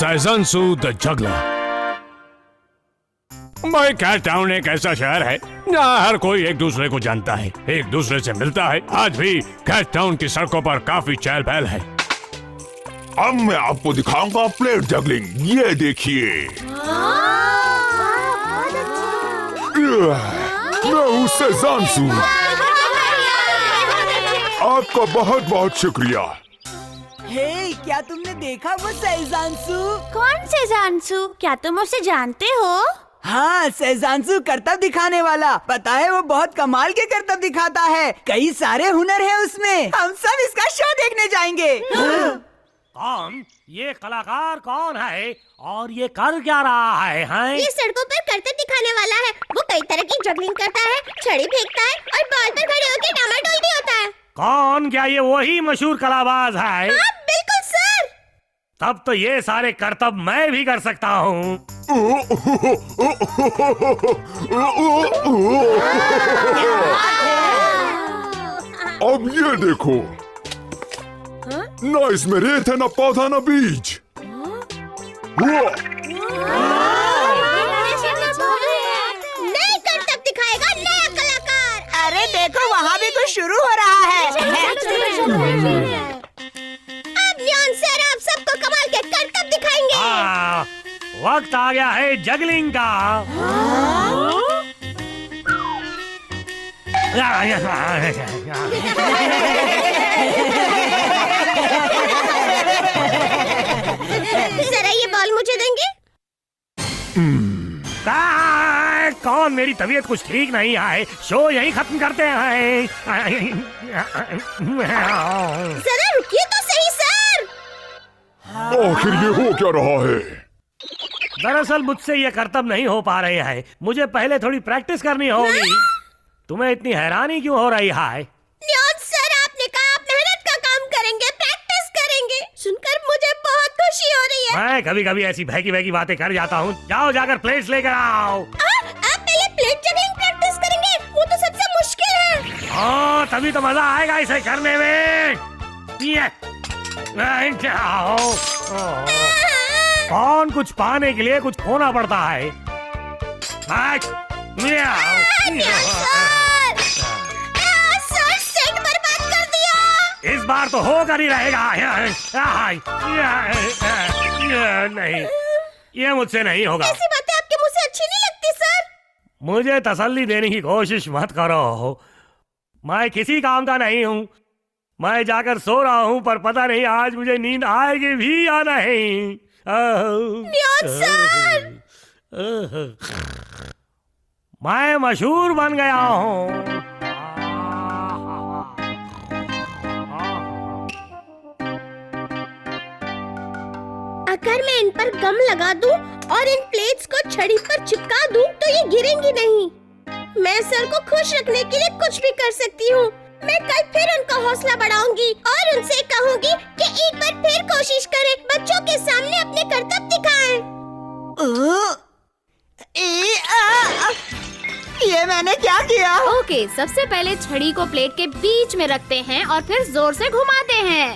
साइजानसू the juggler. भाई cat town एक ऐसा शहर है जहाँ हर कोई एक दूसरे को जानता है, एक दूसरे से मिलता है। आज भी कैट टाउन की सड़कों पर काफी चहल पहल है। अब मैं आपको दिखाऊंगा प्लेट जगलिंग। ये देखिए, मैं हूँ साइजानसू। आपका बहुत बहुत शुक्रिया। हे, क्या तुमने देखा वो साइजानसू? कौन साइजानसू? क्या तुम उसे जानते हो? हाँ, साइजानसू करतब दिखाने वाला। पता है वो बहुत कमाल के करतब दिखाता है। कई सारे हुनर है उसमें। हम सब इसका शो देखने जाएंगे। कौन ये कलाकार कौन है और ये कर क्या रहा है? हैं? ये सड़कों पर करतब दिखाने वाला है। वो कई तरह की जगलिंग करता है, छड़ी फेंकता है और बॉल पर खड़े होकर डामाडोल भी होता है। कौन? क्या ये वही मशहूर कलाबाज है? हाँ, बिल्कुल सर। तब तो ये सारे करतब मैं भी कर सकता हूँ। अब ये देखो, ना इसमें रेत है, ना पौधा, ना बीज। नए करतब दिखाएगा नया कलाकार। अरे देखो, वहाँ भी कुछ शुरू हो रहा है। अब न्योन सर आप सबको कमाल के करतब दिखाएंगे। वक्त आ गया है जगलिंग का। जरा ये बॉल मुझे देंगे? कौन? मेरी तबीयत कुछ ठीक नहीं है। शो यही खत्म करते हैं। जरा रुकिए तो सही सर। आखिर ये हो क्या रहा है? दरअसल मुझसे ये करतब नहीं हो पा रहे हैं। मुझे पहले थोड़ी प्रैक्टिस करनी होगी। तुम्हें इतनी हैरानी क्यों हो रही है? न्योन सर, आपने कहा आप मेहनत का काम करेंगे, प्रैक्टिस करेंगे। सुनकर मुझे बहुत खुशी हो रही है। मैं कभी कभी ऐसी बहकी बहकी बातें कर जाता हूँ। जाओ जाकर प्लेट्स लेकर आओ। आप पहले प्लेट जगलिंग प्रैक्टिस करेंगे? वो तो सबसे मुश्किल है। हाँ, तभी तो मजा आएगा इसे करने में। जाओ। कौन? कुछ पाने के लिए कुछ खोना पड़ता है। सर, सेट बर्बाद कर दिया। इस बार तो होकर ही रहेगा। नहीं, ये मुझसे नहीं होगा। ऐसी बातें आपके मुंह से अच्छी नहीं लगती सर। मुझे तसल्ली देने की कोशिश मत करो। मैं किसी काम का नहीं हूँ। मैं जाकर सो रहा हूँ, पर पता नहीं आज मुझे नींद आएगी भी या नहीं। न्योन सर, मैं मशहूर बन गया हूँ। अगर मैं इन पर गम लगा दूं और इन प्लेट्स को छड़ी पर चिपका दूं तो ये गिरेंगी नहीं। मैं सर को खुश रखने के लिए कुछ भी कर सकती हूँ। मैं कल फिर उनका हौसला बढ़ाऊंगी और उनसे कहूंगी कि एक बार फिर कोशिश करें, बच्चों के सामने अपने करतब दिखाएं। ये मैंने क्या किया? ओके, सबसे पहले छड़ी को प्लेट के बीच में रखते हैं और फिर जोर से घुमाते हैं।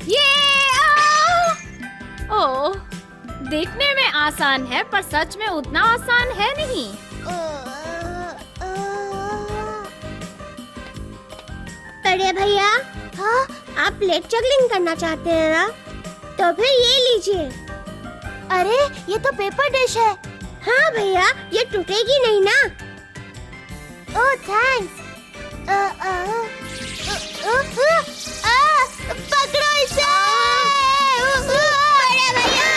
ये ओह, देखने में आसान है पर सच में उतना आसान है नहीं। बड़े भैया, हाँ, आप प्लेट जगलिंग करना चाहते हैं ना? तो फिर ये लीजिए। अरे, ये तो पेपर डिश है। हाँ भैया, ये टूटेगी नहीं ना? ओह थैंक्स। पकड़ो इसे। बड़े भैया।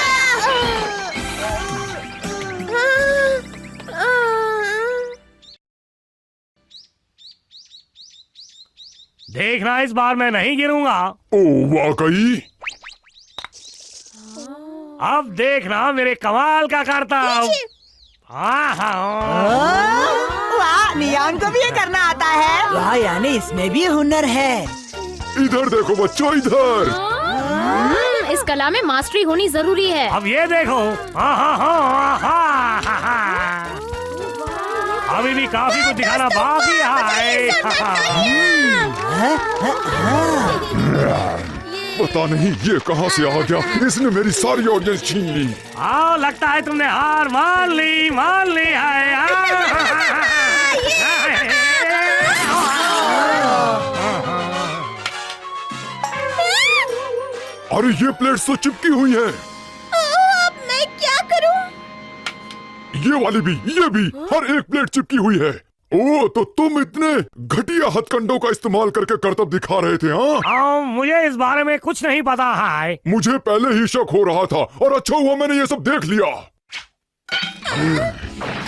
देखना, इस बार मैं नहीं गिरूंगा। ओ वाकई? अब देखना मेरे कमाल का करतब। वाह, नियान को भी ये करना आता है। वाह, यानी इसमें भी हुनर है। इधर देखो बच्चों, इधर। इस कला में मास्टरी होनी जरूरी है। अब ये देखो। अभी भी काफी कुछ दिखाना बाकी है। पता नहीं ये कहां से आ गया, इसने मेरी सारी ऑडियंस छीन ली। हाँ, लगता है तुमने हार मान ली है। अरे ये प्लेट्स तो चिपकी हुई है। अब मैं क्या करूं? ये वाली भी, ये भी, हर एक प्लेट चिपकी हुई है। ओ, तो तुम इतने घटिया हथकंडों का इस्तेमाल करके करतब दिखा रहे थे? हाँ, मुझे इस बारे में कुछ नहीं पता है। मुझे पहले ही शक हो रहा था और अच्छा हुआ मैंने ये सब देख लिया।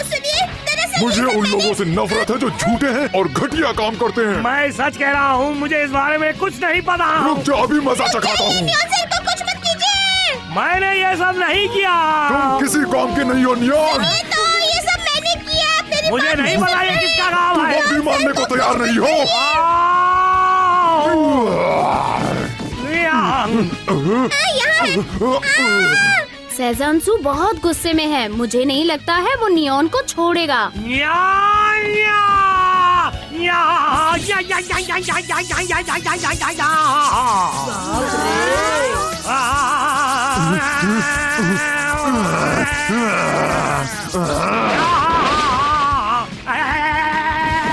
सुनिए, दरअसल मुझे उन लोगों से नफरत है जो झूठे हैं और घटिया काम करते हैं। मैं सच कह रहा हूँ, मुझे इस बारे में कुछ नहीं पता। रुक जा, अभी मजा चखाता हूँ। नियॉन सर को कुछ मत कीजिए। मैंने ये सब नहीं किया। तुम किसी काम के नहीं हो नियॉन। तो ये सब मैंने किया। मेरी मुझे नहीं पता ये किसका काम है। तुम भी मानने को तैयार नहीं हो। सेजांसू बहुत गुस्से में है। मुझे नहीं लगता है वो नियॉन को छोड़ेगा।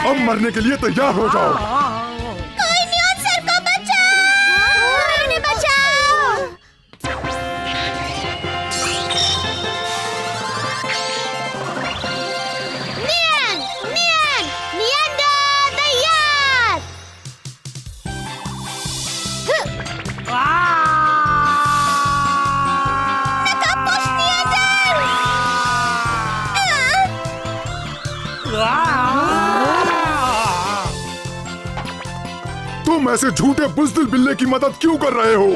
अब मरने के लिए तैयार हो जाओ। कोई नियॉन सर को बचाओ। मैंने बचाओ। नियॉन तैयार। तुम ऐसे झूठे बुज़दिल बिल्ले की मदद क्यों कर रहे हो?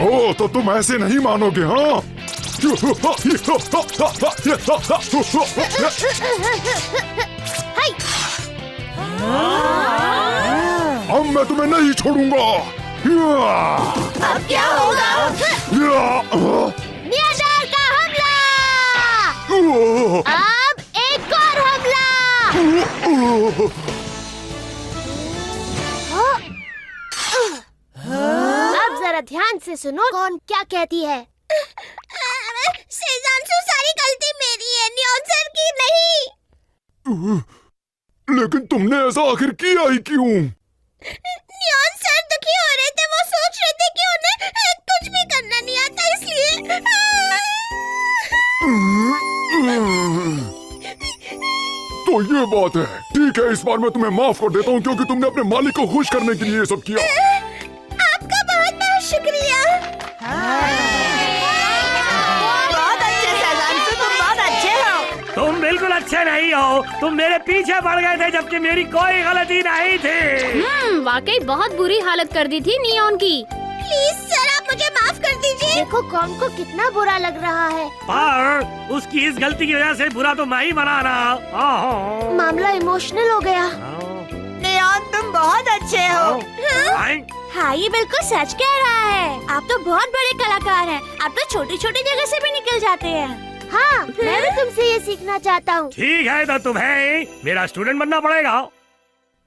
ओ, तो तुम ऐसे नहीं मानोगे, हाँ? अब मैं तुम्हें नहीं छोड़ूंगा। अब क्या होगा? नियॉन का हमला। अब एक और हमला। अब जरा ध्यान से सुनो, कौन क्या कहती है। सेजांसू, सारी गलती मेरी है, नियॉन सर की नहीं। लेकिन तुमने ऐसा आखिर किया ही क्यों? नियॉन सर दुखी हो रहे थे। वो सोच रहे थे कि उन्हें कुछ भी करना नहीं आता, इसलिए। तो ये बात है। ठीक है, इस बार मैं तुम्हें माफ कर देता हूँ क्योंकि तुमने अपने मालिक को खुश करने के लिए ये सब किया। आपका बहुत बहुत शुक्रिया। बहुत अच्छे सेजांसू, तुम बहुत अच्छे हो। तुम बिल्कुल अच्छे नहीं हो। तुम मेरे पीछे पड़ गए थे जबकि मेरी कोई गलती नहीं थी। वाकई बहुत बुरी हालत कर दी थी नियॉन की। प्लीज सर, आप मुझे माफ कर दीजिए। देखो कॉम को कितना बुरा लग रहा है। पर उसकी इस गलती की वजह से बुरा तो मैं ही बना रहा। मामला इमोशनल हो गया। नियॉन, तुम बहुत अच्छे हो। हाँ, ये बिल्कुल सच कह रहा है। आप तो बहुत बड़े कलाकार हैं। आप तो छोटी छोटी जगह से भी निकल जाते हैं। हाँ, मैं भी तुमसे ये सीखना चाहता हूँ। ठीक है, तो तुम्हें मेरा स्टूडेंट बनना पड़ेगा।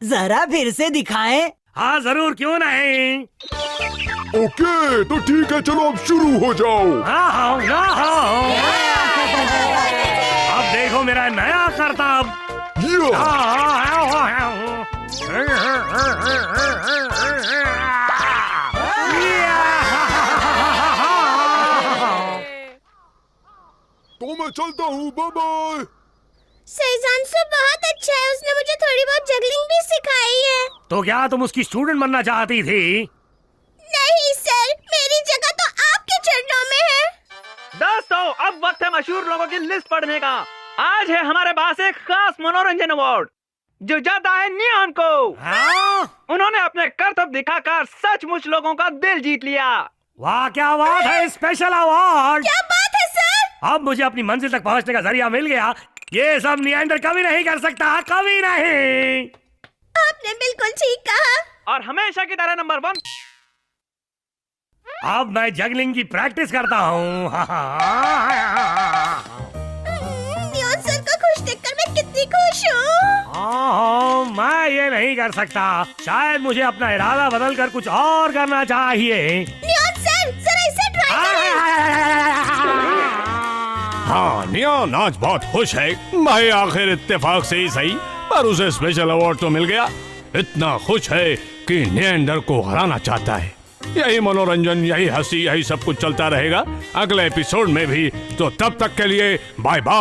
जरा फिर से दिखाएं। हाँ जरूर, क्यों नहीं। ओके, तो ठीक है, चलो अब शुरू हो जाओ। अब देखो मेरा नया करतब। तो मैं चलता हूँ, बाय बाय। सेजांसू बहुत अच्छा है। उसने मुझे थोड़ी बहुत जगलिंग भी सिखाई है। तो क्या तुम उसकी स्टूडेंट बनना चाहती थी? नहीं सर, मेरी जगह तो आपके चरणों में है। दोस्तों, अब वक्त है मशहूर लोगों की लिस्ट पढ़ने का। आज है हमारे पास एक खास मनोरंजन अवार्ड जो जाता है नियॉन को। उन्होंने अपने करतब दिखाकर सचमुच लोगों का दिल जीत लिया। वाह, क्या बात है, स्पेशल अवार्ड। क्या बात है सर। अब मुझे अपनी मंजिल तक पहुंचने का जरिया मिल गया। ये सब नियंडर कभी नहीं कर सकता, कभी नहीं। आपने बिल्कुल ठीक कहा। और हमेशा की तरह नंबर 1। अब मैं जगलिंग की प्रैक्टिस करता हूँ। नियॉन सर को खुश देखकर मैं कितनी खुश हूँ। मैं ये नहीं कर सकता। शायद मुझे अपना इरादा बदल कर कुछ और करना चाहिए। नियॉन सर, जरा इसे ट्राई करें। हाँ, नियॉन आज बहुत खुश है। भाई आखिर इत्तेफाक से ही सही, पर उसे स्पेशल अवार्ड तो मिल गया। इतना खुश है कि नियंडर को हराना चाहता है। यही मनोरंजन, यही हंसी, यही सब कुछ चलता रहेगा अगले एपिसोड में भी। तो तब तक के लिए बाय बाय।